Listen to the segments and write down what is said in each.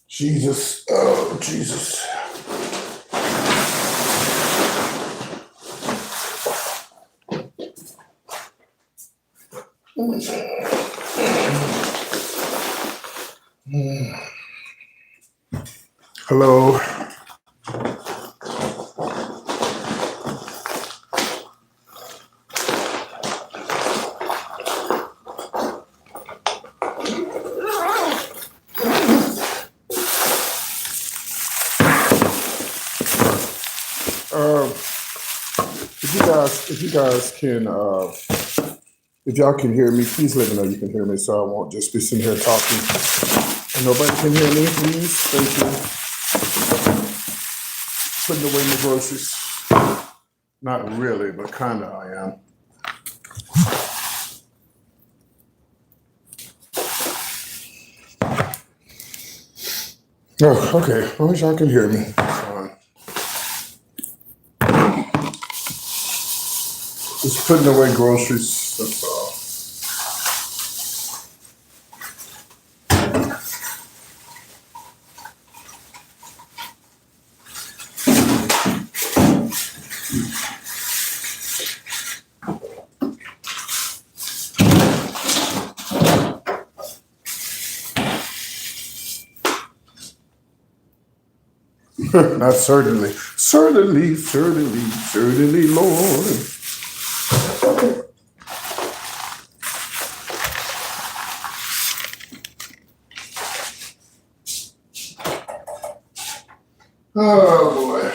Jesus, oh Jesus. Hello. If you guys can, if y'all can hear me, please let me know you can hear me, so I won't just be sitting here talking and nobody can hear me. Please, thank you. Putting away my groceries. Not really, but kind of I am. Oh, okay. As long as y'all can hear me. Fine. Just putting away groceries. That's all. Not certainly. Certainly, Lord. Oh boy.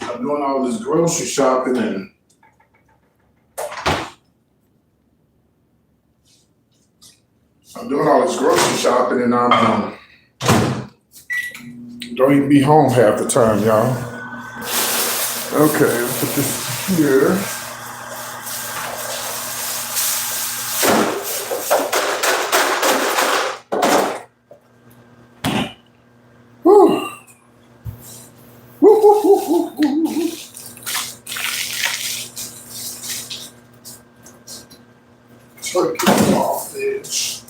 I'm doing all this grocery shopping and I'm don't even be home half the time, y'all. Okay, let's put this here. Whew. Turkey sausage.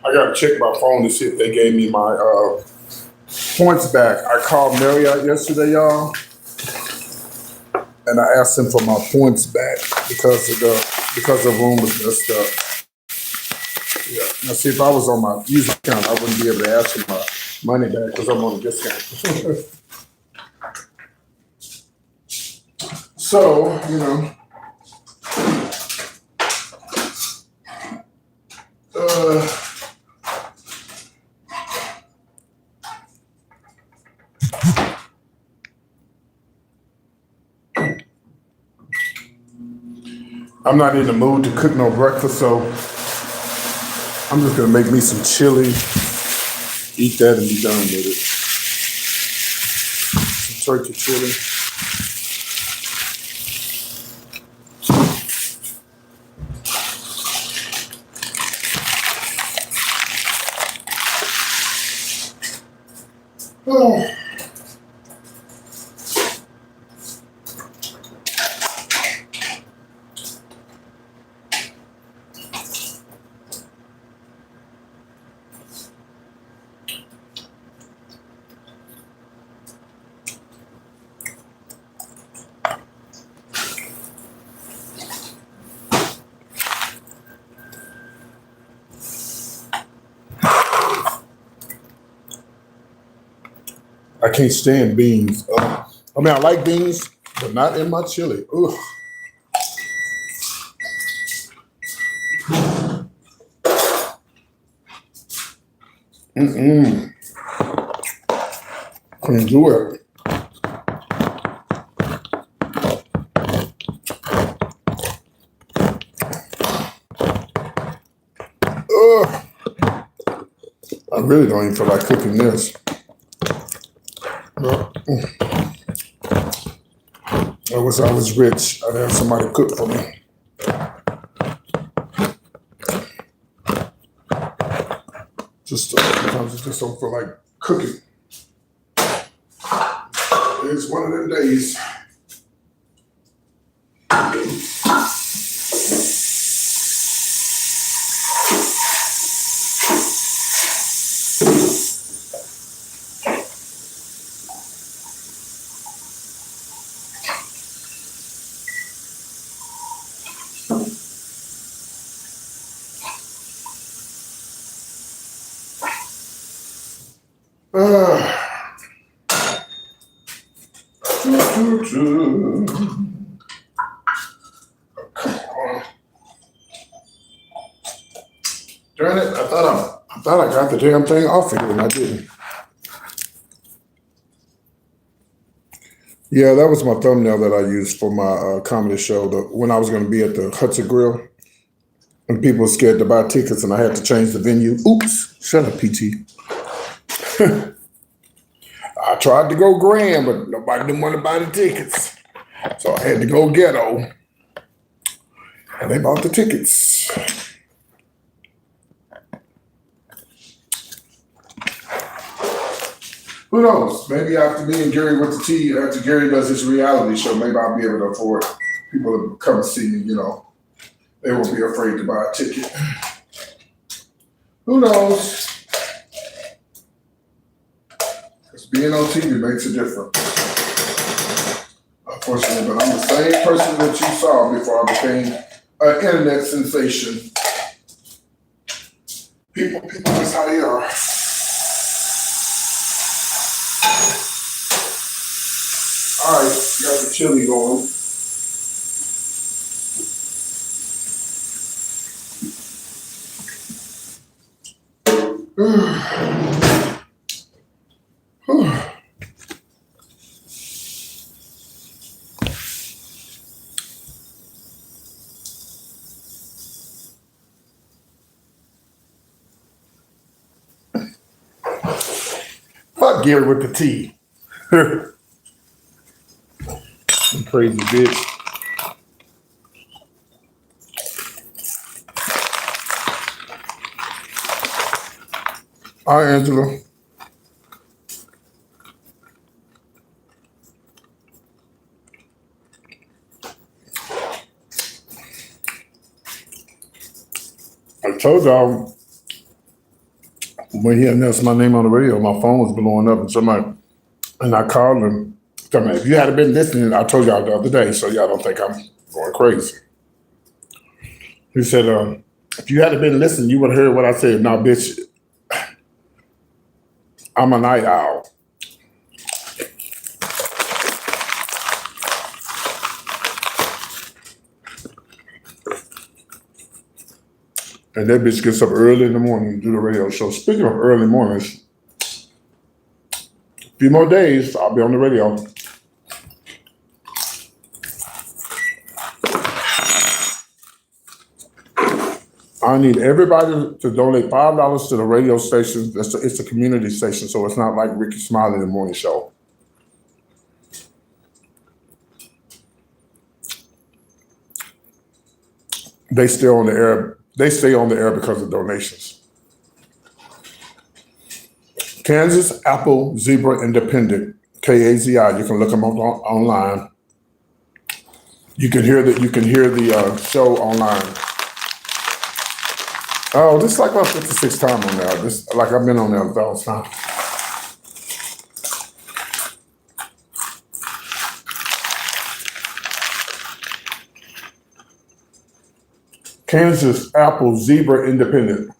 I gotta check my phone to see if they gave me my points back. I called Marriott yesterday, y'all, and I asked them for my points back because the room was messed up. Yeah. Now see, if I was on my user account, I wouldn't be able to ask for my money back because I'm on a discount. So, you know. I'm not in the mood to cook no breakfast, so I'm just gonna make me some chili, eat that, and be done with it. Some turkey chili. Oh. I can't stand beans. I mean, I like beans, but not in my chili. Ugh. Couldn't do it. really don't even feel like cooking this. But, I wish I was rich. I'd have somebody cook for me. Sometimes I just don't feel like cooking. It's one of them days. Darn it, I thought I got the damn thing off of here and I didn't. Yeah, that was my thumbnail that I used for my comedy show. When I was going to be at the Hudson Grill, and people were scared to buy tickets, and I had to change the venue. Oops, shut up, PT. I tried to go grand, but nobody didn't want to buy the tickets, so I had to go ghetto, and they bought the tickets. Who knows? Maybe after me and Gary went to tea, after Gary does his reality show, maybe I'll be able to afford people to come see me, They won't be afraid to buy a ticket. Who knows? Because being on TV makes a difference. Unfortunately, but I'm the same person that you saw before I became an internet sensation. People, that's how they are. All right, got the chili going. Fuck Gary with the tea. Crazy bitch. All right, Angela. I told y'all when he announced my name on the radio, my phone was blowing up, and I called him. If you hadn't been listening, I told y'all the other day, so y'all don't think I'm going crazy. He said, if you hadn't been listening, you would have heard what I said. Now, bitch, I'm a night owl. And that bitch gets up early in the morning to do the radio show. Speaking of early mornings, a few more days, I'll be on the radio. I need everybody to donate $5 to the radio station. It's a community station, so it's not like Ricky Smiley in the morning show. They stay on the air. They stay on the air because of donations. Kansas Apple Zebra Independent, KAZI. You can look them up online. You can hear the show online. Oh, this is like my 56th time on there. Like I've been on there 1,000 times. Kansas Apple Zebra Independent.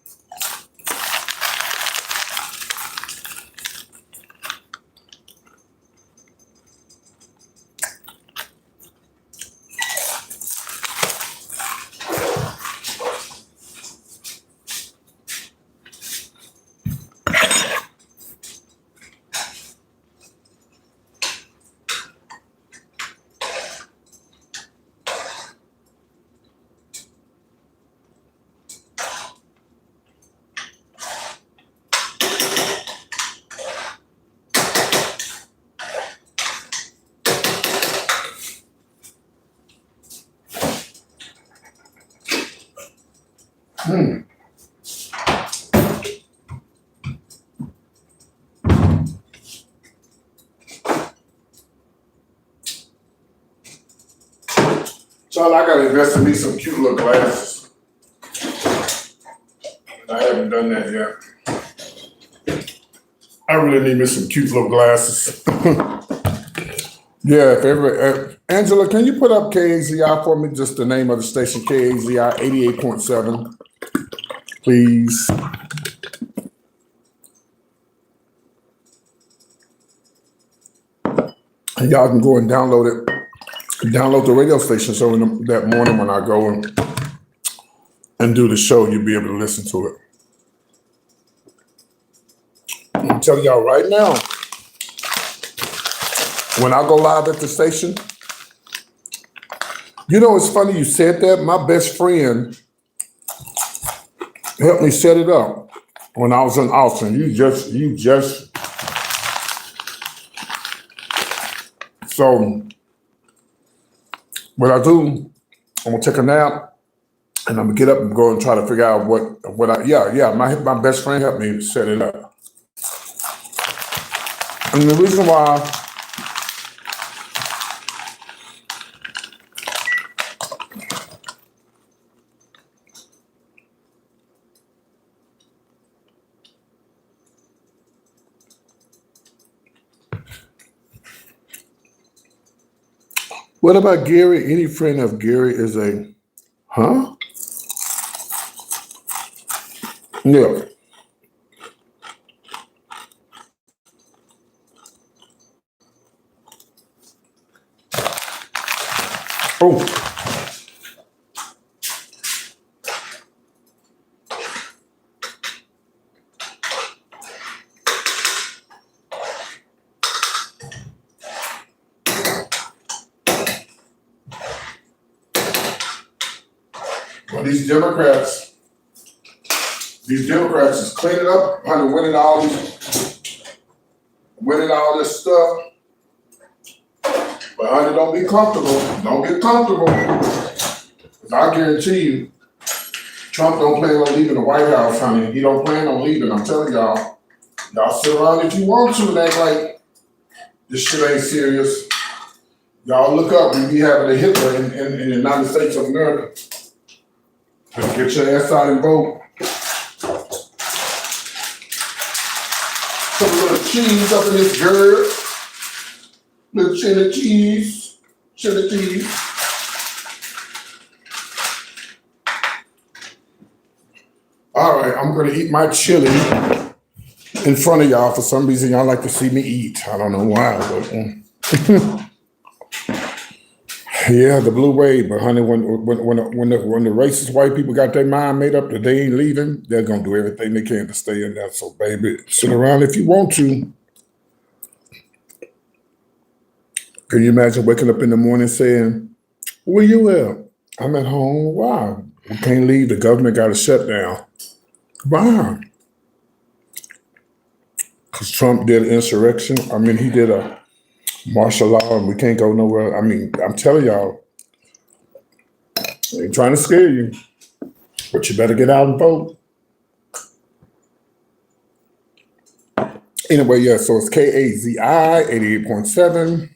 Child, I gotta invest in me some cute little glasses. I haven't done that yet. I really need me some cute little glasses. Yeah, if ever, Angela, can you put up KAZI for me? Just the name of the station, KAZI 88.7, please. And y'all can go and download it. Download the radio station so that morning when I go and do the show, you'll be able to listen to it. I'm telling y'all right now, when I go live at the station, you know, it's funny you said that. My best friend helped me set it up when I was in Austin. You just. So what I do, I'm gonna take a nap and I'm gonna get up and go and try to figure out my best friend helped me set it up. And the reason why what about Gary? Any friend of Gary is a, huh? Yeah. Oh. Well, these Democrats is cleaning up, honey, winning all this stuff. But honey, don't be comfortable. Don't get comfortable. 'Cause I guarantee you, Trump don't plan on leaving the White House, honey. He don't plan on leaving. I'm telling y'all. Y'all sit around if you want to and act like this shit ain't serious. Y'all look up, we be having a Hitler in the United States of America. Just get your ass out and vote. Put a little cheese up in this girl. Little cheddar cheese. Cheddar cheese. All right, I'm gonna eat my chili in front of y'all. For some reason, y'all like to see me eat. I don't know why, but yeah, the blue wave. But honey, when the racist white people got their mind made up that they ain't leaving, they're gonna do everything they can to stay in there. So, baby, sit around if you want to. Can you imagine waking up in the morning saying, "Where you at?" "I'm at home." "Why?" "We can't leave. The government got to shut down." "Why?" "Because Trump did an insurrection. I mean, he did a martial law and we can't go nowhere." I mean, I'm telling y'all, they ain't trying to scare you, but you better get out and vote. Anyway, yeah, so it's KAZI 88.7.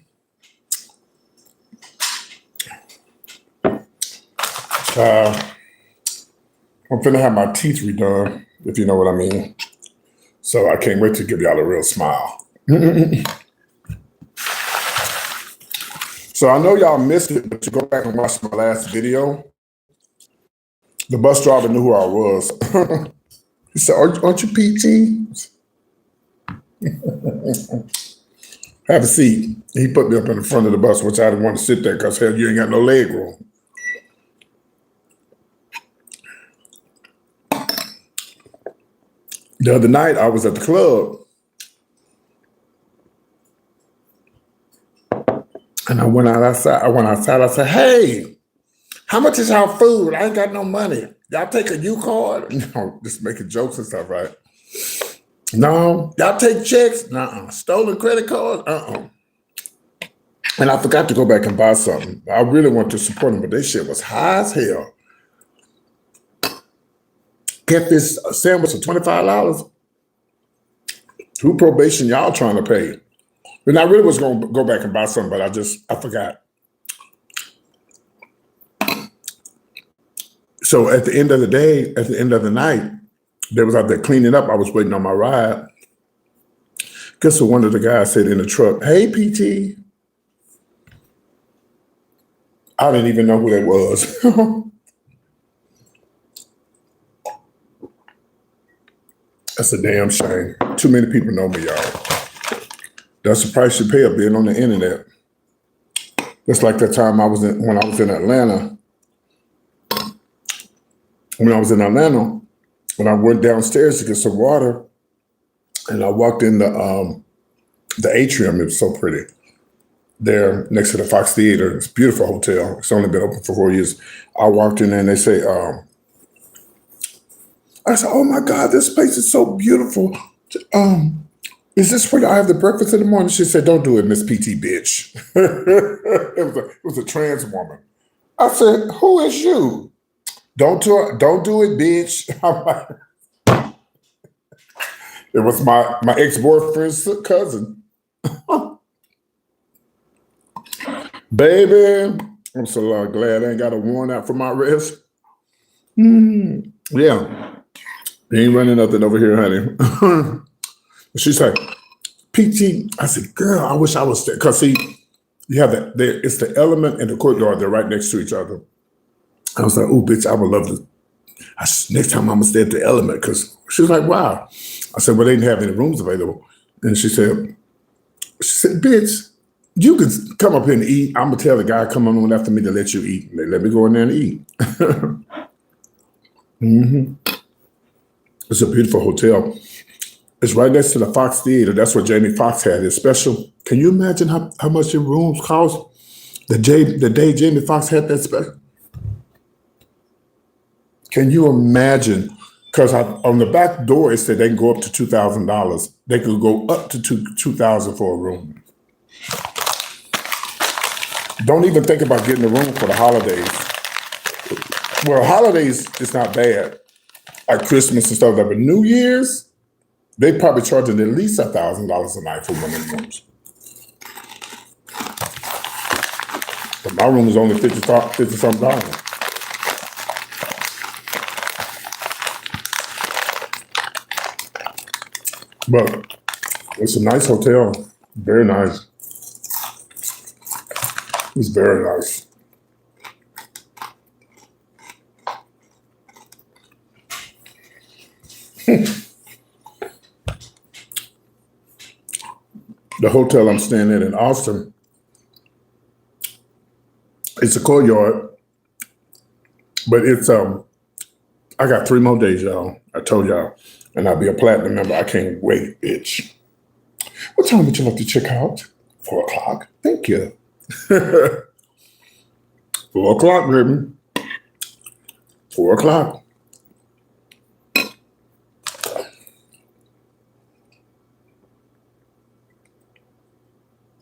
I'm finna have my teeth redone, if you know what I mean. So I can't wait to give y'all a real smile. So I know y'all missed it, but you go back and watch my last video. The bus driver knew who I was. He said, aren't you PT? Have a seat. He put me up in the front of the bus, which I didn't want to sit there because hell, you ain't got no leg room. The other night, I was at the club. And I went outside. I said, "Hey, how much is our food? I ain't got no money. Y'all take a U card?" Just making jokes and stuff, right? "No." "Y'all take checks?" "Nuh-uh." "Stolen credit cards?" "Uh-uh." And I forgot to go back and buy something. I really want to support them, but this shit was high as hell. catfish sandwich for $25. Who probation y'all trying to pay? And I really was going to go back and buy something, but I forgot. So at the end of the day, at the end of the night, they was out there cleaning up. I was waiting on my ride. Guess what one of the guys said in the truck, "Hey, PT." I didn't even know who that was. That's a damn shame. Too many people know me, y'all. That's the price you pay of being on the internet. It's like that time when I was in Atlanta. When I was in Atlanta, when I went downstairs to get some water, and I walked in the atrium. It was so pretty. There next to the Fox Theater. It's a beautiful hotel. It's only been open for 4 years. I walked in there and they say, I said, "Oh my God, this place is so beautiful. Is this where I have the breakfast in the morning?" She said, "Don't do it, Miss PT bitch." It was a trans woman. I said, "Who is you? Don't do it, bitch." I'm like, it was my ex-boyfriend's cousin. Baby, I'm so glad I ain't got a warrant out for my arrest. Yeah, you ain't running nothing over here, honey. She's like, "PT." I said, "Girl, I wish I was there." Because see, you have that. It's the Element and the Courtyard. They're right next to each other. I was like, "Oh, bitch, I would love to. Next time I'm gonna stay at the Element." Because she was like, "Wow." I said, "Well, they didn't have any rooms available." And she said, "Bitch, you can come up here and eat. I'm gonna tell the guy coming on after me to let you eat." And they let me go in there and eat. It's a beautiful hotel. It's right next to the Fox Theater. That's where Jamie Foxx had his special. Can you imagine how much your rooms cost? The day Jamie Foxx had that special. Can you imagine? Because on the back door it said they can go up to $2,000. They could go up to $2,000 for a room. Don't even think about getting a room for the holidays. Well, holidays is not bad, like Christmas and stuff. But New Year's, they probably charging at least $1,000 a night for one of the rooms. But my room is only $50 something. But it's a nice hotel. Very nice. It's very nice. The hotel I'm staying at in Austin, it's a Courtyard, but it's I got 3 more days, y'all. I told y'all, and I'll be a platinum member. I can't wait, bitch. What time would you like to check out? 4 o'clock. Thank you. 4 o'clock, baby. 4 o'clock.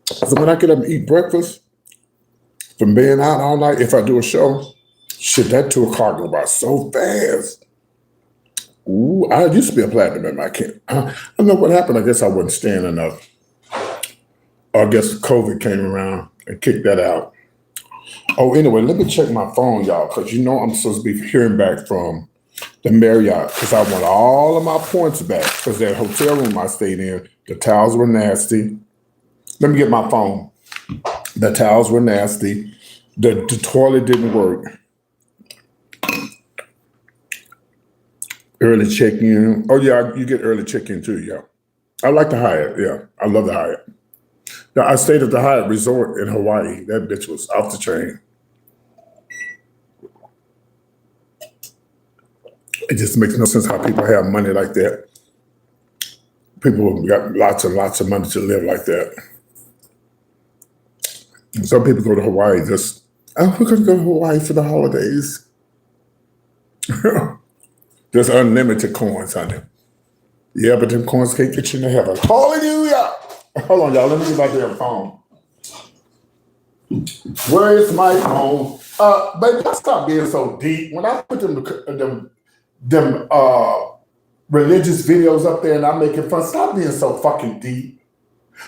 So when I get up and eat breakfast from being out all night, if I do a show, shit, that 2 o'clock go by so fast. Ooh, I used to be a platinum member. I can't. I don't know what happened. I guess I wasn't staying enough. Or I guess COVID came around and kicked that out. Oh, anyway, let me check my phone, y'all, because you know I'm supposed to be hearing back from the Marriott because I want all of my points back because that hotel room I stayed in, the towels were nasty. Let me get my phone. The towels were nasty. The toilet didn't work. Early check-in. Oh, yeah, you get early check-in too, yeah. I like the Hyatt, yeah. I love the Hyatt. Now, I stayed at the Hyatt Resort in Hawaii. That bitch was off the chain. It just makes no sense how people have money like that. People got lots and lots of money to live like that. And some people go to Hawaii just, oh, we're going to go to Hawaii for the holidays. There's unlimited coins, honey. Yeah, but them coins can't get you into heaven. Hallelujah! Hold on, y'all. Let me get my damn phone. Where is my phone? Baby, stop being so deep. When I put them them religious videos up there and I'm making fun. Stop being so fucking deep.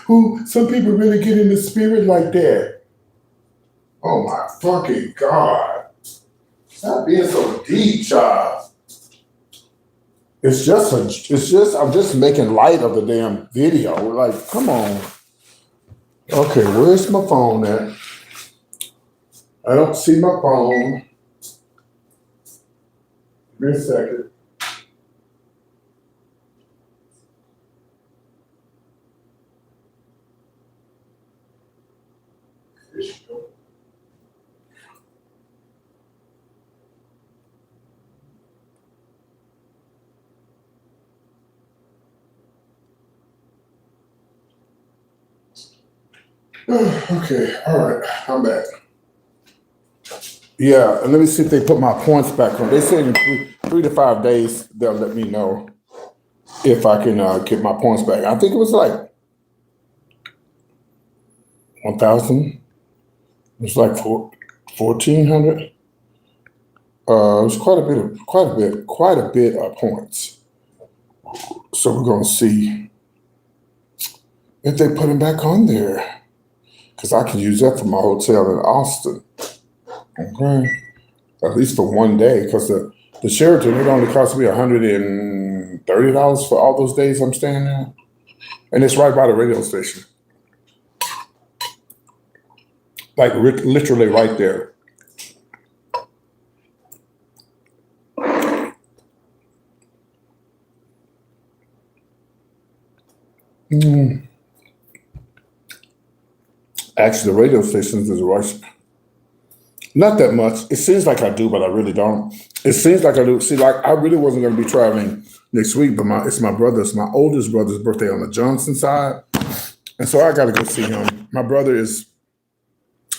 Who some people really get in the spirit like that. Oh my fucking God. Stop being so deep, child. I'm just making light of the damn video. Like, come on. Okay, where's my phone at? I don't see my phone. Give me a second. There she go. Okay, all right, I'm back. Yeah, and let me see if they put my points back on. They said in 3 to 5 days they'll let me know if I can get my points back. I think it was like 1,000. It was like 1,400. It was quite a bit of points. So we're gonna see if they put them back on there, because I can use that for my hotel in Austin. Okay, at least for one day, because the Sheraton, it only cost me $130 for all those days I'm staying there, and it's right by the radio station, like literally right there. Actually, the radio stations is right. Not that much. It seems like I do, but I really don't. It seems like I do. See, like I really wasn't going to be traveling next week, but it's my oldest brother's birthday on the Johnson side, and so I got to go see him. My brother is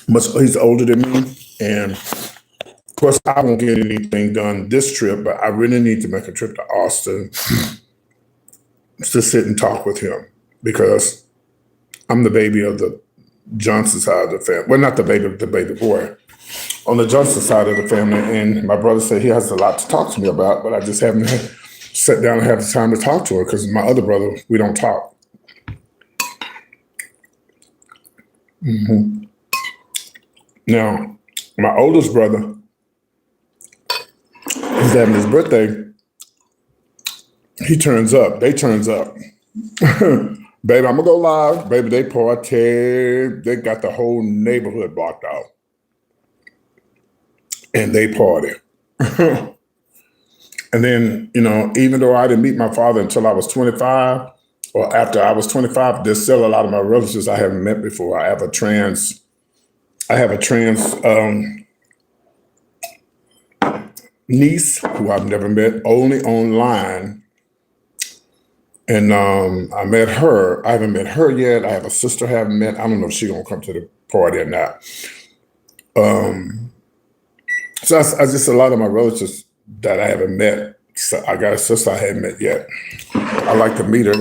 he's older than me, and of course I won't get anything done this trip, but I really need to make a trip to Austin to sit and talk with him, because I'm the baby of the Johnson side of the family. Well, not the baby boy on the Johnson side of the family, and my brother said he has a lot to talk to me about, but I just haven't sat down and had the time to talk to her, because my other brother, we don't talk. Mm-hmm. Now, my oldest brother, he's having his birthday. He turns up. They turns up. Baby, I'm gonna go live. Baby, they party. They got the whole neighborhood blocked out. And they party. And then, even though I didn't meet my father until I was 25, or after I was 25, there's still a lot of my relatives I haven't met before. I have a trans niece who I've never met, only online. And I met her. I haven't met her yet. I have a sister I haven't met. I don't know if she's gonna come to the party or not. So I just a lot of my relatives that I haven't met. So I got a sister I haven't met yet. I like to meet her.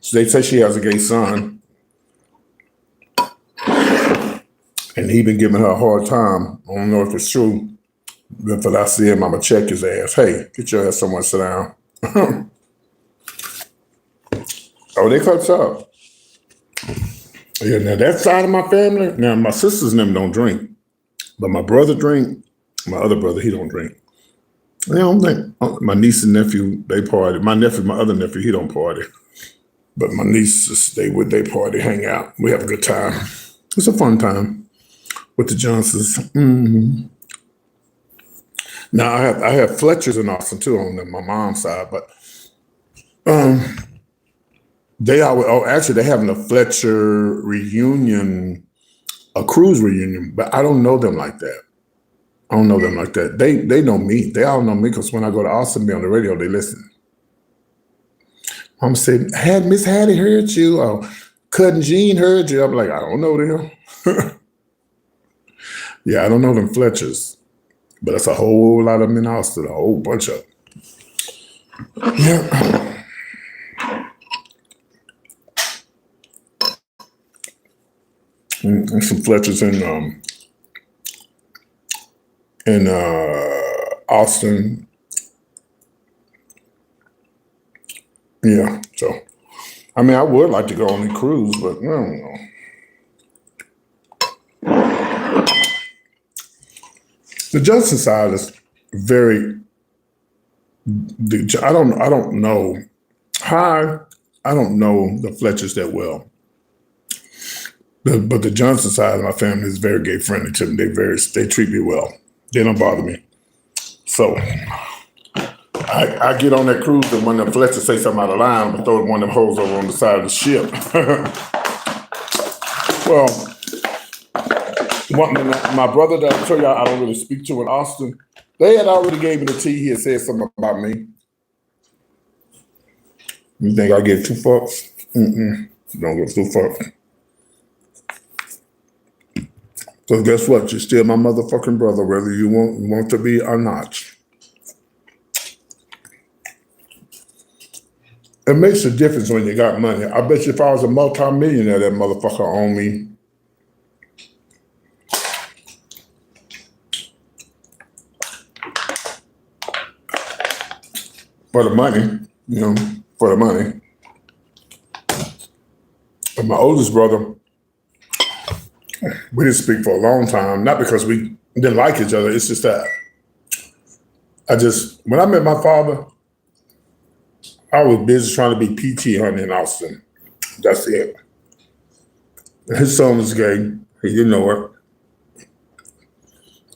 So they say she has a gay son, and he been giving her a hard time. I don't know if it's true. But if I see him, I'ma check his ass. Hey, get your ass somewhere, sit down. Oh, they cuts up. Yeah, now that side of my family, now my sisters and them don't drink, but my brother drink. My other brother, he don't drink. I don't think my niece and nephew, they party. My other nephew, he don't party. But my nieces, they party, hang out. We have a good time. It's a fun time with the Johnsons. Mm-hmm. Now I have Fletchers in Austin too on my mom's side, but they actually they're having a Fletcher reunion, a cruise reunion, but I don't know them like that. I don't know them like that. They know me. They all know me, because when I go to Austin, be on the radio, they listen. I'm saying, had Miss Hattie heard you? Or Cousin Jean heard you? I'm like, I don't know them. Yeah, I don't know them Fletchers, but that's a whole lot of them in Austin, a whole bunch of them. Yeah. And some Fletchers in Austin. Yeah. So, I mean, I would like to go on the cruise, but I don't know. The Johnson side is very. I don't know. Hi. I don't know the Fletchers that well. But the Johnson side of my family is very gay friendly to me. They treat me well. They don't bother me. So I get on that cruise, and when the Fletchers say something out of line, I'm gonna throw one of them hoes over on the side of the ship. Well, my brother that I tell you I don't really speak to in Austin, they had already gave me the tea. He had said something about me. You think I get 2 fucks? Don't get 2 fucks. So guess what? You're still my motherfucking brother, whether you want to be or not. It makes a difference when you got money. I bet you if I was a multi-millionaire, that motherfucker owned me. For the money, for the money. But my oldest brother, we didn't speak for a long time, not because we didn't like each other. It's just that when I met my father, I was busy trying to be PT hunting in Austin. That's it. His son was gay. He didn't know it.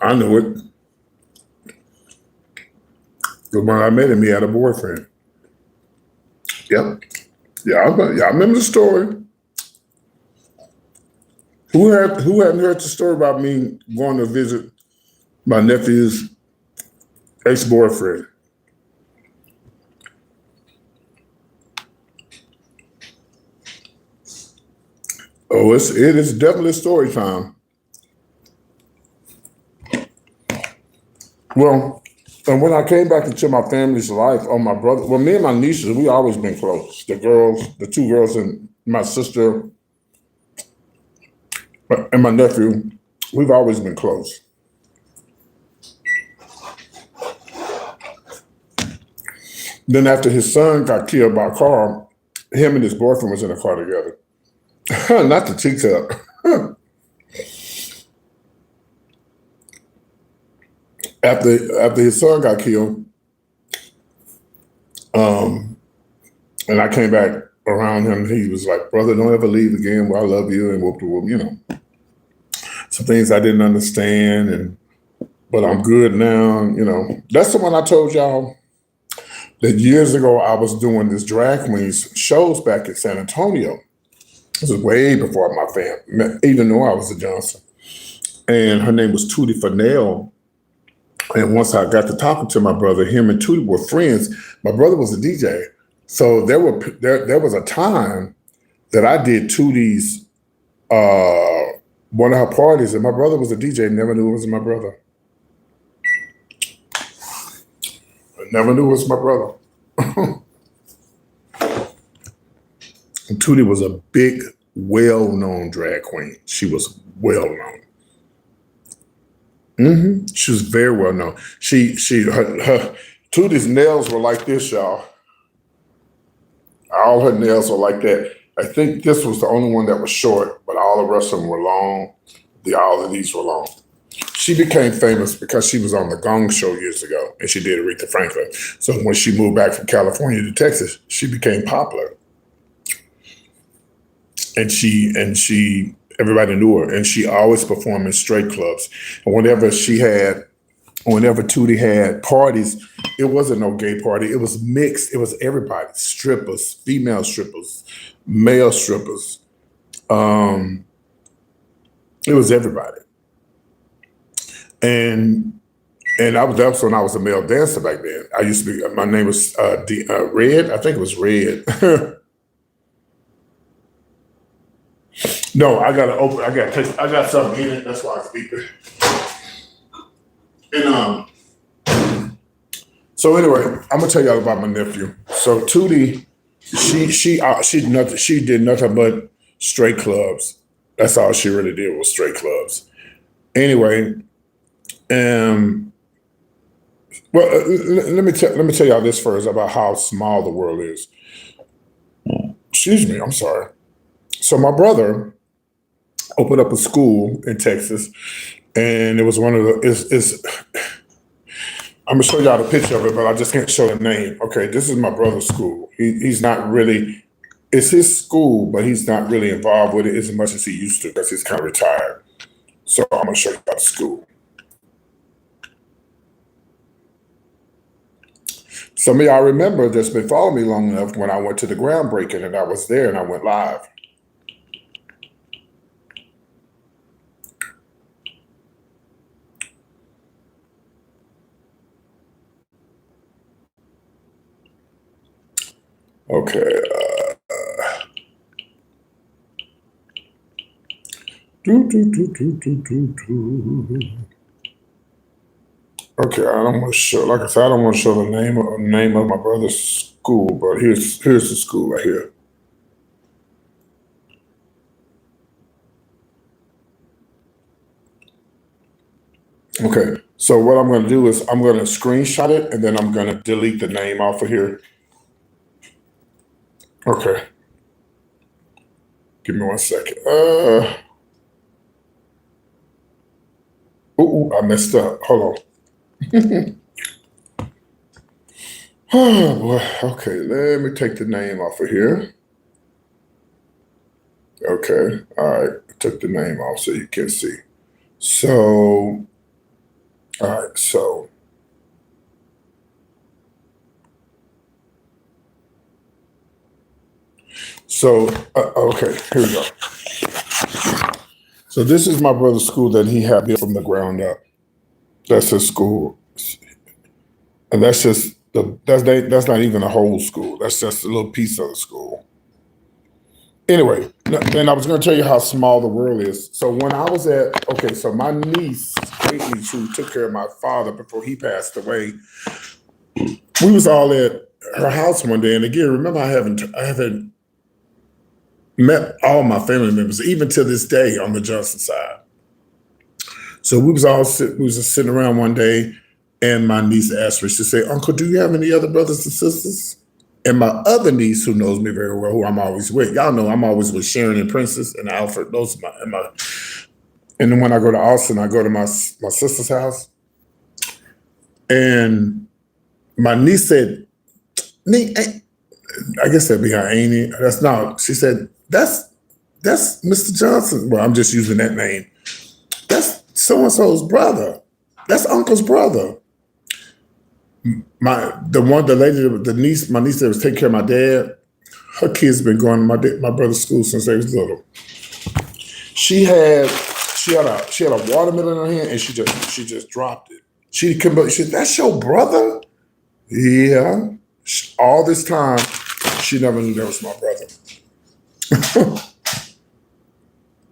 I knew it. But when I met him, he had a boyfriend. Yep. Yeah, I remember the story. Who hadn't heard the story about me going to visit my nephew's ex-boyfriend? Oh, it is definitely story time. Well, and when I came back into my family's life, my brother, me and my nieces, we always been close. The 2 girls and my sister and my nephew, we've always been close. Then after his son got killed by a car, him and his boyfriend was in a car together. Not the teacup. After his son got killed, and I came back around him, he was like, "Brother, don't ever leave again. Well, I love you," and whoop de whoop, some things I didn't understand, but I'm good now. That's the one I told y'all that years ago I was doing this drag queens shows back in San Antonio. This was way before my family, even though I was a Johnson. And her name was Tootie Fennell. And once I got to talking to my brother, him and Tootie were friends. My brother was a DJ. So there was a time that I did Tootie's one of her parties, and my brother was a DJ, never knew it was my brother. I never knew it was my brother. And Tootie was a big, well-known drag queen. She was well-known. She was very well-known. Her Tootie's nails were like this, y'all. All her nails were like that. I think this was the only one that was short, but all the rest of them were long. All of these were long. She became famous because she was on the Gong Show years ago, and she did Aretha Franklin. So when she moved back from California to Texas, she became popular. And everybody knew her, and she always performed in straight clubs. And whenever Tootie had parties, it wasn't no gay party. It was mixed. It was everybody: strippers, female strippers, male strippers. It was everybody. And that's when I was a male dancer back then. I used to be. My name was Red. I think it was Red. No, I got something in it. That's why I'm speaking. And so anyway, I'm gonna tell y'all about my nephew. So Tootie, she did nothing but straight clubs. That's all she really did was straight clubs. Anyway, well, let me tell y'all this first about how small the world is. Excuse me, I'm sorry. So my brother opened up a school in Texas, and it was one of the. I'm gonna show y'all the picture of it, but I just can't show the name. Okay, this is my brother's school. He's not really. It's his school, but he's not really involved with it as much as he used to because he's kind of retired. So I'm gonna show you about the school. Some of y'all remember that's been following me long enough when I went to the groundbreaking and I was there and I went live. Okay. Okay, I don't want to show. Like I said, I don't want to show the name of my brother's school, but here's the school right here. Okay, so what I'm going to do is I'm going to screenshot it and then I'm going to delete the name off of here. Okay, give me 1 second. I messed up. Hold on. Oh boy. Okay, let me take the name off of here. Okay, all right. I took the name off so you can see. So, all right. Okay. Here we go. So this is my brother's school that he had built from the ground up. That's his school, and that's not even a whole school. That's just a little piece of the school. Anyway, then I was going to tell you how small the world is. So when I was so my niece, great niece, who took care of my father before he passed away, we was all at her house one day, and again, remember I haven't met all my family members, even to this day on the Johnson side. So we was just sitting around one day, and my niece asked me, she said, "Uncle, do you have any other brothers and sisters?" And my other niece, who knows me very well, who I'm always with, y'all know I'm always with Sharon and Princess and Alfred. Those are and then when I go to Austin, I go to my sister's house. And my niece said, I guess that'd be her auntie. That's not, she said, that's Mr. Johnson. Well, I'm just using that name. That's so-and-so's brother. That's Uncle's brother. My niece that was taking care of my dad, her kids been going to my brother's school since they was little. She had a watermelon in her hand and she just dropped it. She said, "That's your brother?" Yeah. All this time, she never knew that was my brother.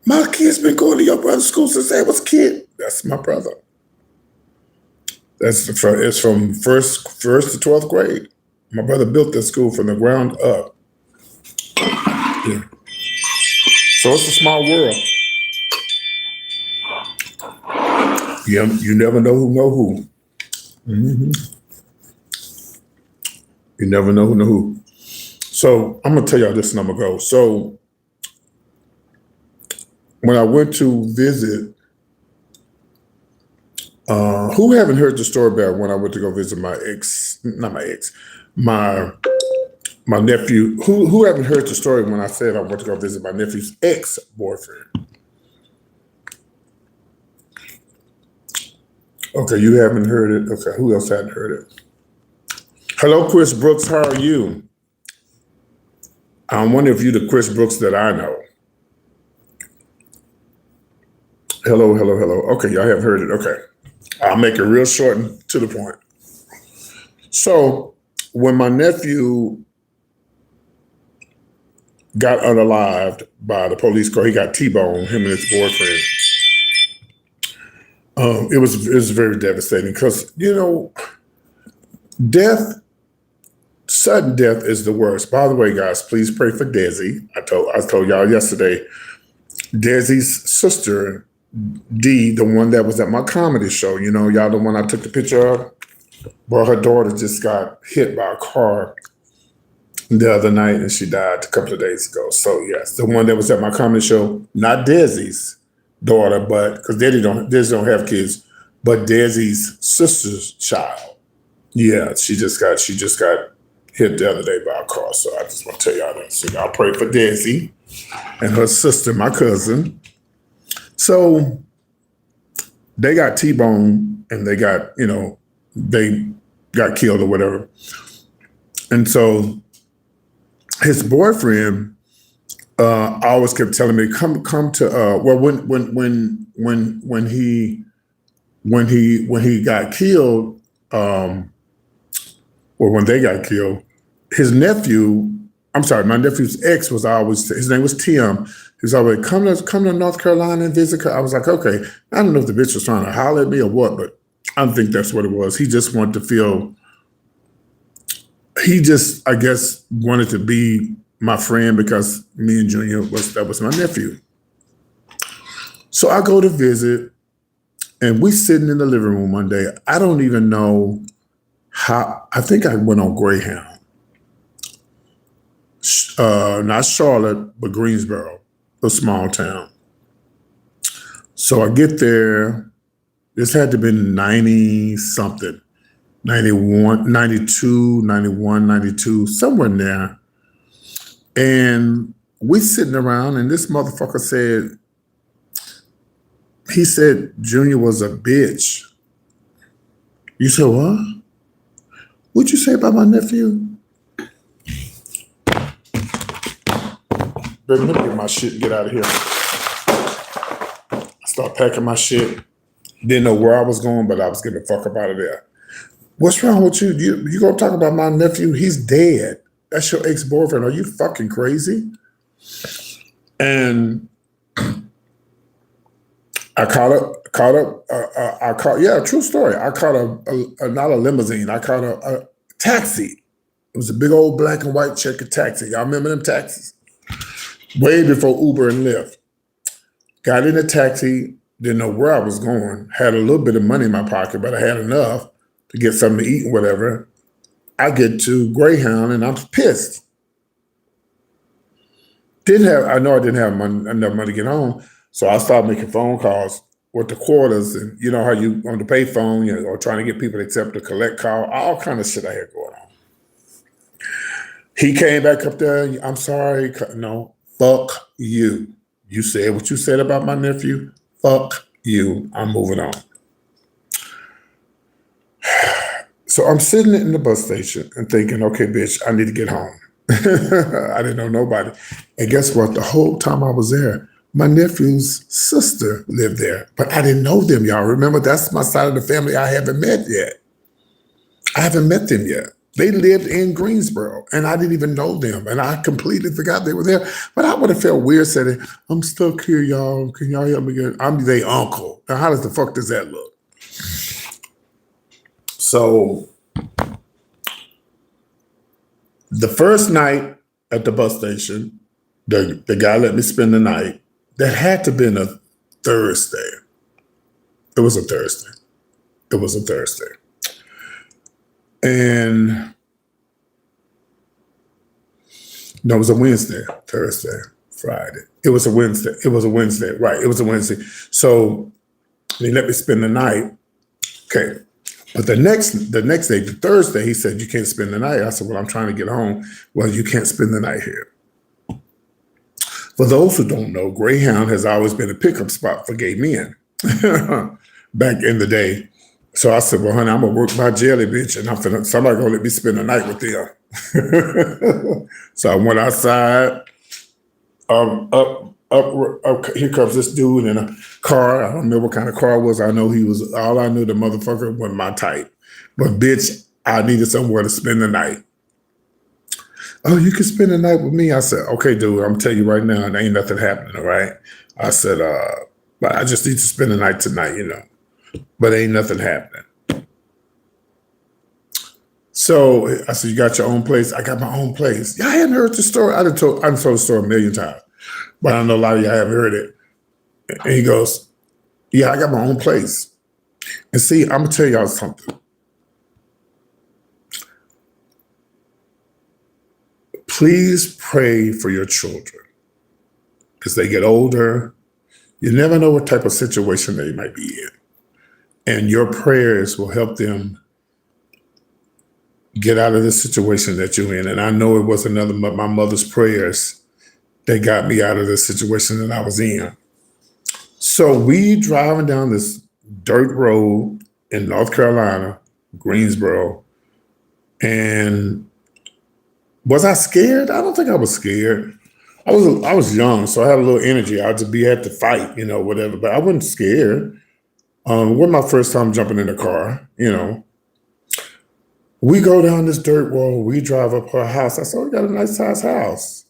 My kid's been going to your brother's school since they was a kid. That's my brother. It's from first to 12th grade. My brother built that school from the ground up. Yeah. So it's a small world. You never know who know who. Mm-hmm. You never know who know who. So I'm gonna tell y'all this and I'm gonna go. So when I went to visit, who haven't heard the story about when I went to go visit my nephew? Who haven't heard the story when I said I went to go visit my nephew's ex-boyfriend? Okay, you haven't heard it. Okay, who else hadn't heard it? Hello, Chris Brooks. How are you? I'm wondering if you're the Chris Brooks that I know. Hello. Okay, y'all haven't heard it. Okay. I'll make it real short and to the point. So when my nephew got unalived by the police car, he got T-boned, him and his boyfriend. It was very devastating because, sudden death is the worst. By the way, guys, please pray for Desi. I told y'all yesterday, Desi's sister, D, the one that was at my comedy show, y'all the one I took the picture of. Well, her daughter just got hit by a car the other night, and she died a couple of days ago. So yes, the one that was at my comedy show, not Desi's daughter, but because Desi don't have kids, but Desi's sister's child. Yeah, she just got hit the other day by a car. So I just want to tell y'all that. So y'all pray for Desi and her sister, my cousin. So they got T-boned and they got, they got killed or whatever. And so his boyfriend always kept telling me, come to well when he got killed, or when they got killed, his nephew, I'm sorry, my nephew's ex was always, his name was Tim. He was always, come to North Carolina and visit. I was like, okay. I don't know if the bitch was trying to holler at me or what, but I don't think that's what it was. He just wanted to feel, he just, I guess, wanted to be my friend because me and Junior that was my nephew. So I go to visit and we sitting in the living room one day. I don't even know how, I think I went on Greyhound. Not Charlotte, but Greensboro, a small town. So I get there, this had to be 90 something, 91, 92, 91, 92, somewhere in there. And we sitting around and this motherfucker said, he said Junior was a bitch. You said, what? What'd you say about my nephew? Baby, let me get my shit and get out of here. I start packing my shit. Didn't know where I was going, but I was getting the fuck up out of there. What's wrong with you? You gonna talk about my nephew? He's dead. That's your ex-boyfriend. Are you fucking crazy? And I yeah, true story. I caught not a limousine. I caught a taxi. It was a big old black and white checkered taxi. Y'all remember them taxis? Way before Uber and Lyft. Got in a taxi, didn't know where I was going. Had a little bit of money in my pocket, but I had enough to get something to eat and whatever. I get to Greyhound and I'm pissed. I know I didn't have enough money to get home. So I started making phone calls with the quarters, and you know how you on the pay phone, or trying to get people to accept the collect call, all kind of shit I had going on. He came back up there, I'm sorry, no, fuck you. You said what you said about my nephew, fuck you, I'm moving on. So I'm sitting in the bus station and thinking, okay, bitch, I need to get home. I didn't know nobody. And guess what? The whole time I was there, my nephew's sister lived there, but I didn't know them, y'all. Remember, that's my side of the family I haven't met yet. I haven't met them yet. They lived in Greensboro, and I didn't even know them, and I completely forgot they were there. But I would have felt weird saying, I'm stuck here, y'all. Can y'all help me get? I'm their uncle. Now, how the fuck does that look? So the first night at the bus station, the guy let me spend the night. That had to have been a Thursday. It was a Thursday. And no, it was a Wednesday, Thursday, Friday. It was a Wednesday. Right, it was a Wednesday. So they let me spend the night. Okay. But the next day, the Thursday, he said, you can't spend the night. I said, well, I'm trying to get home. Well, you can't spend the night here. For those who don't know, Greyhound has always been a pickup spot for gay men back in the day. So I said, well, honey, I'm going to work my jelly, bitch, and somebody going to let me spend the night with them. So I went outside, up, here comes this dude in a car. I don't know what kind of car it was. I know all I knew, the motherfucker wasn't my type. But bitch, I needed somewhere to spend the night. Oh, you can spend the night with me? I said, okay, dude, I'm telling you right now, there ain't nothing happening, all right? I said, but I just need to spend the night tonight, but ain't nothing happening. So I said, you got your own place? I got my own place. Y'all hadn't heard the story? I done told the story a million times, but I know a lot of y'all haven't heard it. And he goes, yeah, I got my own place. And see, I'm gonna tell y'all something. please pray for your children as they get older. You never know what type of situation they might be in. And your prayers will help them get out of the situation that you're in. And I know it was my mother's prayers that got me out of the situation that I was in. So we driving down this dirt road in North Carolina, Greensboro. And was I scared? I don't think I was scared. I was young, so I had a little energy. I would had to fight, whatever. But I wasn't scared. It was my first time jumping in a car, We go down this dirt road. We drive up her house. I said, we got a nice size house.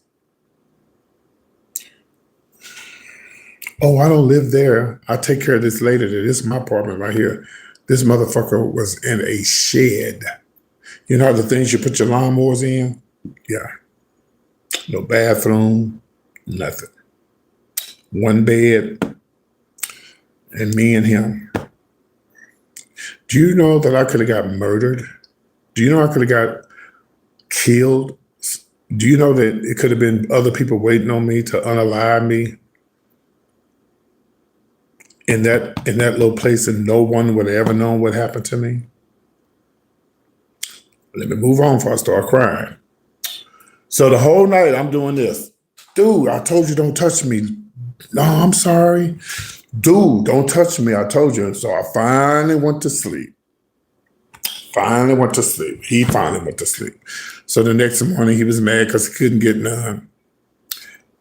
Oh, I don't live there. I'll take care of this later. This is my apartment right here. This motherfucker was in a shed. You know the things you put your lawnmowers in? Yeah. No bathroom, nothing. One bed, and me and him. Do you know that I could have got murdered? Do you know I could have got killed? Do you know that it could have been other people waiting on me to unalive me in that little place, and no one would have ever known what happened to me? Let me move on before I start crying. So the whole night I'm doing this. Dude, I told you don't touch me. No, I'm sorry. Dude, don't touch me. I told you. So I finally went to sleep. He finally went to sleep. So the next morning he was mad because he couldn't get none.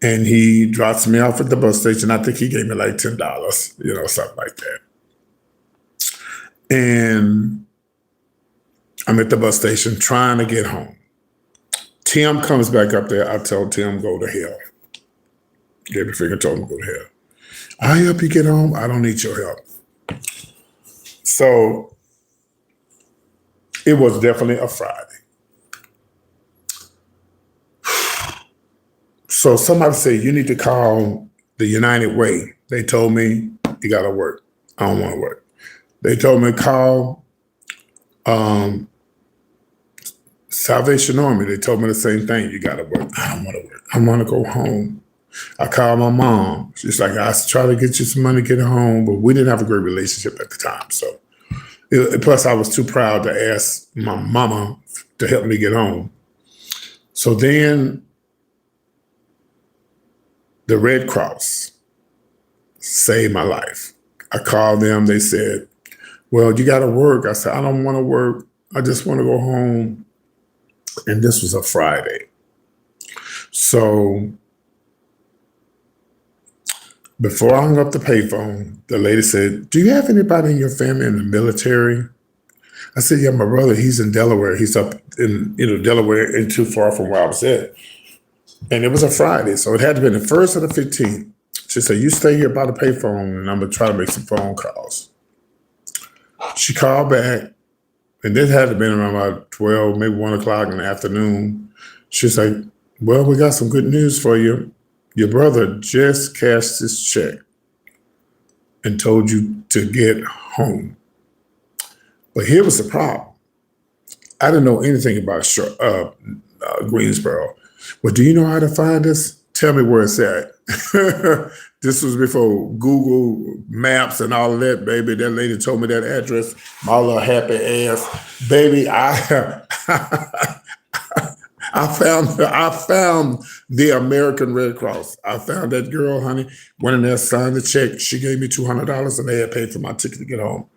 And he drops me off at the bus station. I think he gave me like $10, something like that. And I'm at the bus station trying to get home. Tim comes back up there. I tell Tim, go to hell. Gave me a finger, told him to go to hell. I'll help you get home. I don't need your help. So it was definitely a Friday. So somebody said, you need to call the United Way. They told me, you got to work. I don't want to work. They told me call Salvation Army. They told me the same thing. You got to work. I don't want to work. I want to go home. I called my mom. She's like, I try to get you some money to get home, but we didn't have a great relationship at the time. So plus I was too proud to ask my mama to help me get home. So then the Red Cross saved my life. I called them. They said, well, you got to work. I said, I don't want to work. I just want to go home. And this was a Friday. So before I hung up the payphone, the lady said, do you have anybody in your family in the military? I said, yeah, my brother, he's in Delaware. He's up in Delaware, ain't too far from where I was at. And it was a Friday, so it had to be the 1st or the 15th. She said, you stay here by the payphone, and I'm going to try to make some phone calls. She called back, and this had to have been around about 12, maybe 1 o'clock in the afternoon. She's like, well, we got some good news for you. Your brother just cashed his check and told you to get home. But here was the problem. I didn't know anything about Greensboro. Well, do you know how to find us? Tell me where it's at. This was before Google Maps and all of that, baby. That lady told me that address. My little happy ass. Baby, I found the American Red Cross. I found that girl, honey. Went in there, signed the check. She gave me $200 and they had paid for my ticket to get home.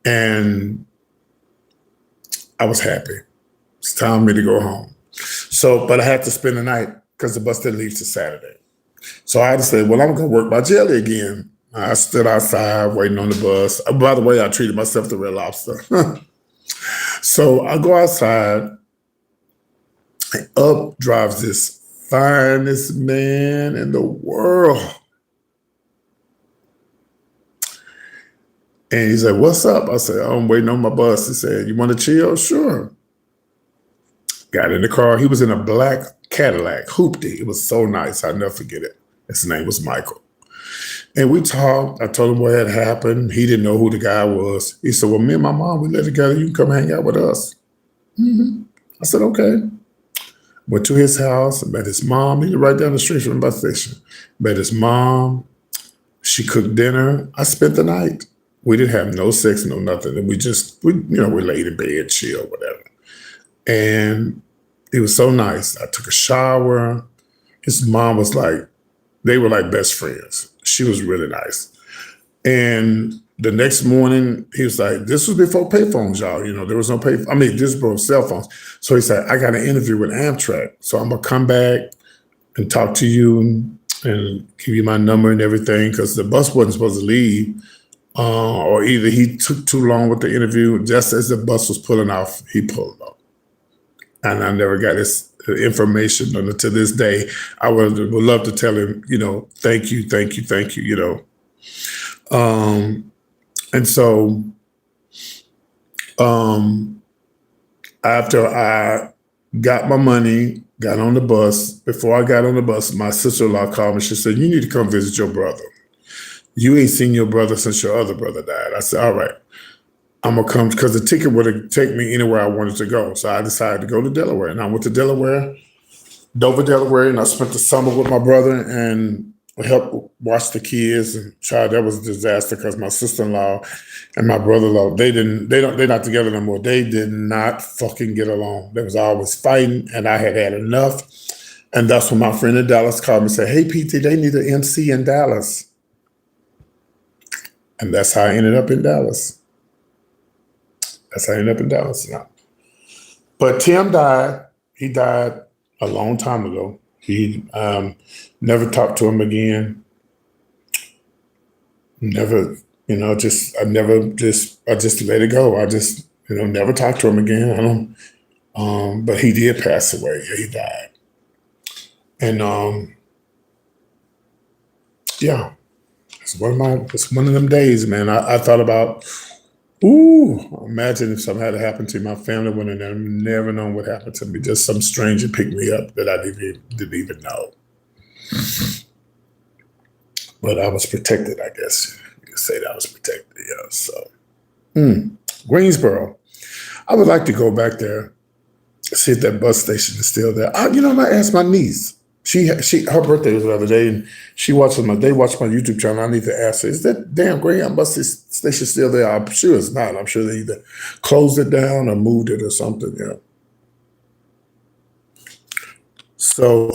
And I was happy. It's time for me to go home. So, but I had to spend the night because the bus didn't leave till Saturday. So I had to say, well, I'm going to work my jelly again. I stood outside waiting on the bus. By the way, I treated myself to Red Lobster. So I go outside, and up drives this finest man in the world. And he said, what's up? I said, I'm waiting on my bus. He said, you want to chill? Sure. Got in the car. He was in a black Cadillac, hoopty. It was so nice. I'll never forget it. His name was Michael. And we talked. I told him what had happened. He didn't know who the guy was. He said, well, me and my mom, we live together. You can come hang out with us. Mm-hmm. I said, okay. Went to his house, met his mom. He was right down the street from the bus station. Met his mom. She cooked dinner. I spent the night. We didn't have no sex, no nothing. And we laid in bed, chill, whatever. And it was so nice. I took a shower. His mom was like, they were like best friends. She was really nice. And the next morning, he was like, this was before payphones, y'all. There was no this was before cell phones. So he said, I got an interview with Amtrak. So I'm going to come back and talk to you and give you my number and everything, because the bus wasn't supposed to leave. Or either he took too long with the interview. Just as the bus was pulling off, he pulled off. And I never got this information. And to this day, I would love to tell him, thank you, thank you, thank you, And so after I got my money, got on the bus, before I got on the bus, my sister-in-law called me. She said, you need to come visit your brother. You ain't seen your brother since your other brother died. I said, all right, I'm going to come, because the ticket would take me anywhere I wanted to go. So I decided to go to Delaware. And I went to Delaware, Dover, Delaware, and I spent the summer with my brother and helped watch the kids. And child, that was a disaster, because my sister-in-law and my brother-in-law, they're not together no more. They did not fucking get along. They was always fighting, and I had enough. And that's when my friend in Dallas called me and said, hey, PT, they need an MC in Dallas. And that's how I ended up in Dallas. But Tim died. He died a long time ago. He never talked to him again. Never, I just let it go. I just, never talked to him again. But he did pass away. Yeah, he died. And yeah, it's one of them days, man. I thought about, imagine if something had happened to my family, would have never known what happened to me. Just some stranger picked me up that I didn't even know. But I was protected, I guess. You could say that I was protected, yeah. So, Greensboro. I would like to go back there, see if that bus station is still there. I asked my niece. Her birthday was the other day, and they watched my YouTube channel. I need to ask her, is that damn Greyhound bus station still there? I'm sure it's not. I'm sure they either closed it down or moved it or something. Yeah. So,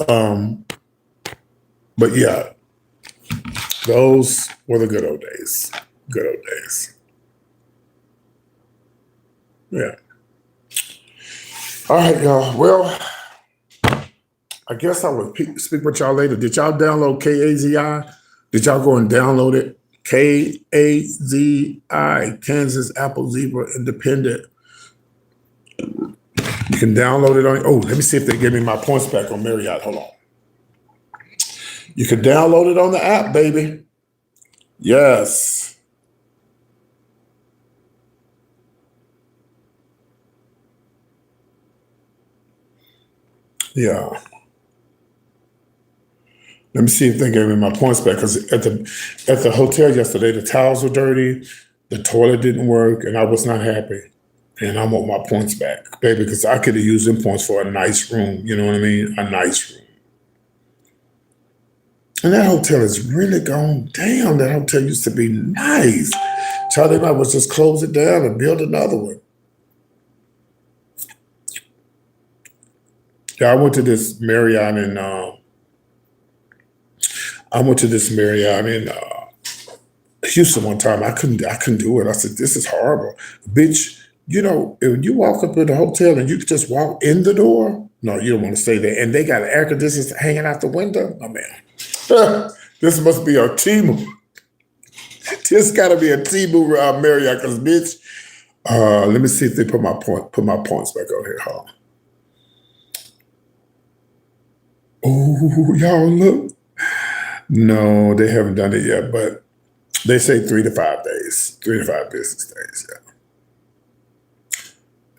but yeah, those were the good old days. Good old days. Yeah. All right, y'all. Well, I guess I will speak with y'all later. Did y'all download KAZI? Did y'all go and download it? KAZI, Kansas Apple Zebra Independent. You can download it on, let me see if they give me my points back on Marriott. Hold on. You can download it on the app, baby. Yes. Yeah. Let me see if they gave me my points back, because at the hotel yesterday, the towels were dirty, the toilet didn't work, and I was not happy. And I want my points back, baby, because I could have used them points for a nice room. You know what I mean? A nice room. And that hotel is really gone down. That hotel used to be nice. Charlie might was just close it down and build another one. Yeah, I went to this Marriott in Houston one time. I couldn't do it. I said, this is horrible. Bitch, if you walk up in the hotel and you could just walk in the door, no, you don't want to stay there. And they got an air conditioner hanging out the window. Oh, man. This must be a Timu. This got to be a Timu Marriott, because, bitch, let me see if they put my points back on here. Huh? Oh, y'all look. No, they haven't done it yet, but they say 3 to 5 days, 3 to 5 business days.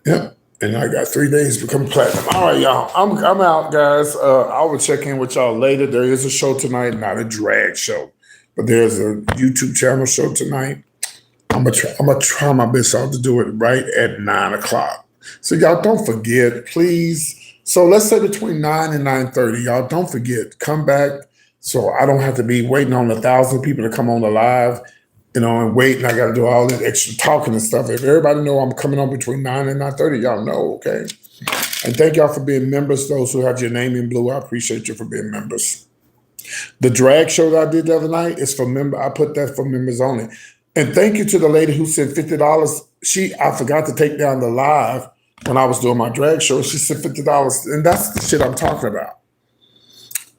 Yeah. Yep. And I got 3 days to become platinum. All right, y'all. I'm out, guys. I will check in with y'all later. There is a show tonight, not a drag show, but there's a YouTube channel show tonight. I'm gonna try my best to do it right at 9 o'clock. So y'all don't forget, please So let's say between 9 and 9:30, y'all don't forget, come back so I don't have to be waiting on 1,000 people to come on the live, and wait, and I got to do all that extra talking and stuff. If everybody know I'm coming on between 9 and 9:30, y'all know, okay? And thank y'all for being members. Those who have your name in blue, I appreciate you for being members. The drag show that I did the other night is for members. I put that for members only. And thank you to the lady who sent $50. I forgot to take down the live when I was doing my drag show. She sent $50, and that's the shit I'm talking about.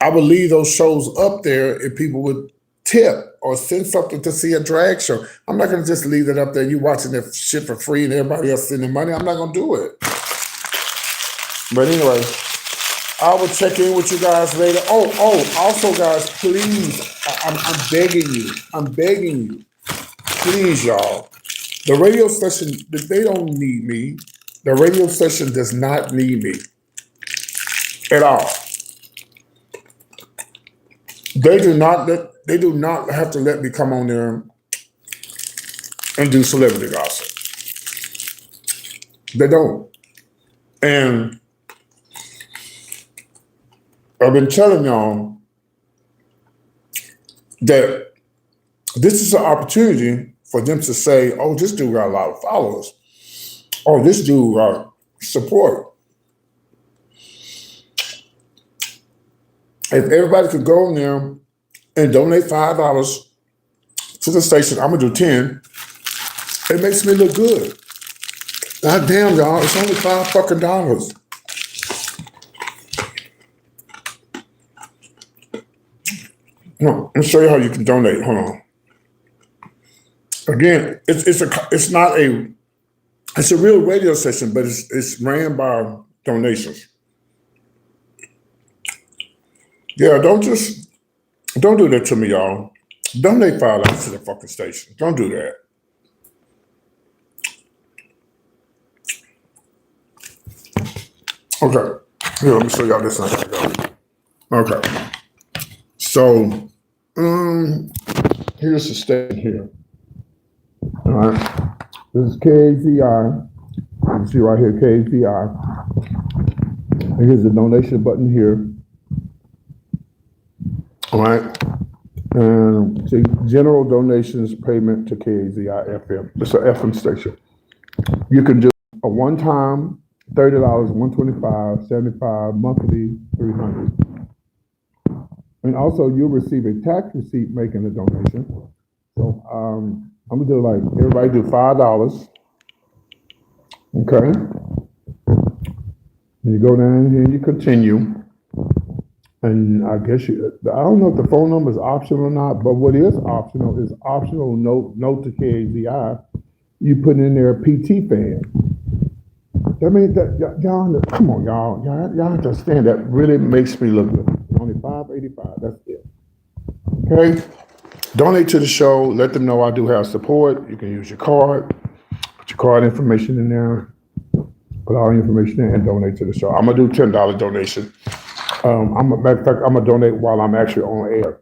I would leave those shows up there if people would tip or send something to see a drag show. I'm not going to just leave it up there. You watching that shit for free and everybody else sending money. I'm not going to do it. But anyway, I will check in with you guys later. Also, guys, please, I'm begging you, please, y'all. The radio station, they don't need me. The radio station does not need me at all. They do not have to let me come on there and do celebrity gossip. They don't. And I've been telling y'all that this is an opportunity for them to say, oh, this dude got a lot of followers. Oh, this dude got support. If everybody could go in there and donate $5 to the station, I'm gonna do 10. It makes me look good. God damn, y'all, it's only $5 fucking. No, let me show you how you can donate. Hold on. Again, it's a real radio station, but it's ran by donations. Yeah, don't do that to me, y'all. Donate $5 to the fucking station. Don't do that. Okay. Here, let me show y'all this thing. Okay. So, here's the station here. All right. This is KAZI. You can see right here, KAZI. And here's the donation button here. All right. And see, general donations payment to KAZI FM. It's an FM station. You can do a one-time $30, $125, $75, monthly $300. And also you'll receive a tax receipt making a donation. So I'm gonna do like everybody do $5. Okay. And you go down here and you continue. And I guess I don't know if the phone number is optional or not, but what is optional is optional note to KAZI. You put in there a PT fan. That means that y'all, come on, y'all understand that really makes me look good. Only $5.85, that's it. Okay? Donate to the show. Let them know I do have support. You can use your card. Put your card information in there. Put all the information in and donate to the show. I'm gonna do $10 donation. Matter of fact, I'm gonna donate while I'm actually on air.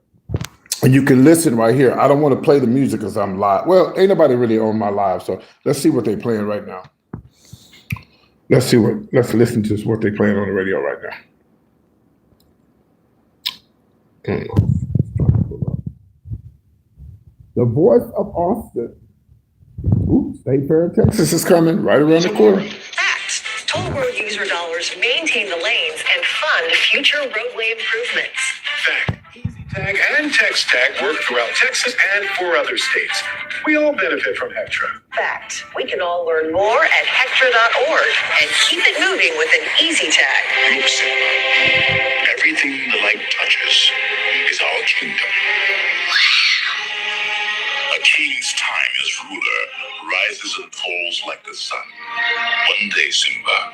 And you can listen right here. I don't want to play the music because I'm live. Well, ain't nobody really on my live, so let's see what they're playing right now. Let's listen to what they're playing on the radio right now. The voice of Austin. Ooh, State Fair, Texas is coming right around the corner. Fact. Toll road user dollars maintain the lanes and fund future roadway improvements. Fact. Tag and text tag work throughout Texas and 4 other states. We all benefit from Hectra. Fact. We can all learn more at hectra.org and keep it moving with an easy tag. Look, everything the light touches is our kingdom. A king's time as ruler rises and falls like the sun. One day, Simba,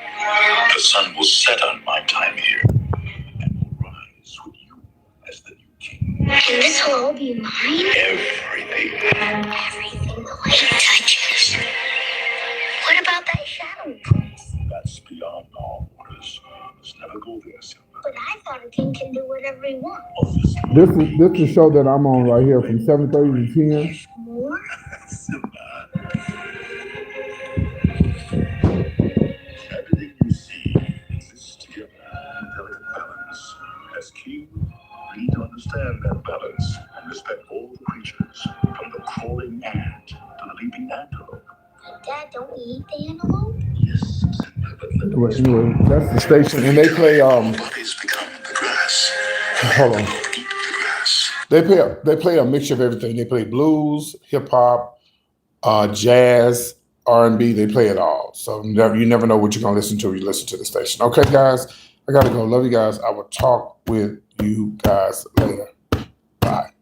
the sun will set on my time here and will rise with you as the new king. Can this will all be mine? Everything. Everything the light touches. What about that shadow place? That's beyond our borders. Let's never go there, Simba. But I thought a king can do whatever he wants. This is the show that I'm on right here from 7:30 to 10. More? Simba. Everything you see exists here now. Dad, don't we eat the antelope? Yes, Simba, but Anyway, that's the station, and they play. bodies become the grass. Hold on. Eat the grass. They play a mixture of everything. They play blues, hip hop, jazz, R&B. They play it all. So you never know what you're gonna listen to when you listen to the station. Okay, guys, I gotta go. Love you guys. I will talk with you guys later. Bye.